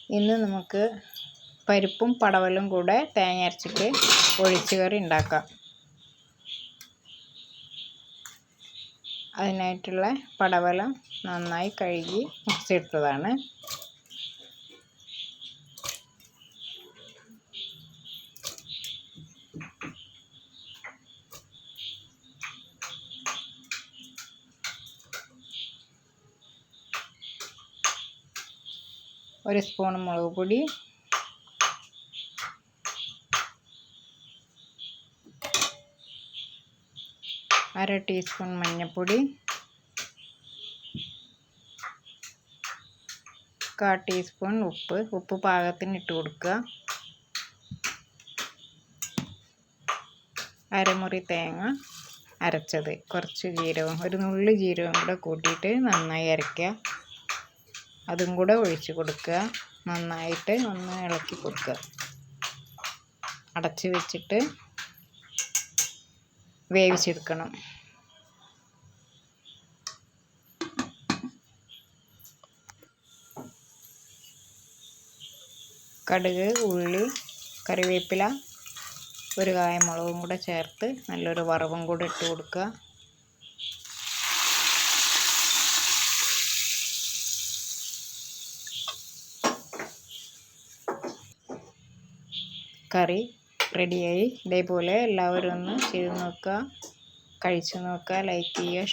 ഇന്ന് നമുക്ക് പരിപ്പും പടവലും കൂടെ തേങ്ങ അരച്ചിട്ട് ഒഴിച്ച് കറി ഉണ്ടാക്കാം. അതിനായിട്ടുള്ള പടവലം നന്നായി കഴുകി മുറിച്ചെടുത്തതാണ്. ഒരു സ്പൂൺ മുളക് പൊടി, അര ടീസ്പൂൺ മഞ്ഞൾപ്പൊടി, 1/4 ടീസ്പൂൺ ഉപ്പ് പാകത്തിന് ഇട്ട് കൊടുക്കുക. അരമുറി തേങ്ങ അരച്ചത്, കുറച്ച് ജീരകം, ഒരു നുള്ളി ജീരകം കൂടെ കൂട്ടിയിട്ട് നന്നായി അരയ്ക്കുക. അതും കൂടെ ഒഴിച്ച് കൊടുക്കുക. നന്നായിട്ട് ഒന്ന് ഇളക്കി കൊടുക്കുക. അടച്ച് വെച്ചിട്ട് വേവിച്ചെടുക്കണം. കടുക്, ഉള്ളി, കറിവേപ്പില, ഒരു കായമുളകും കൂടെ ചേർത്ത് നല്ലൊരു വറവും കൂടെ ഇട്ട് കൊടുക്കുക. കറി റെഡിയായി. ഇതേപോലെ എല്ലാവരും ഒന്ന് ചെയ്ത് നോക്കുക, കഴിച്ച് നോക്കുക, ലൈക്ക് ചെയ്യുക.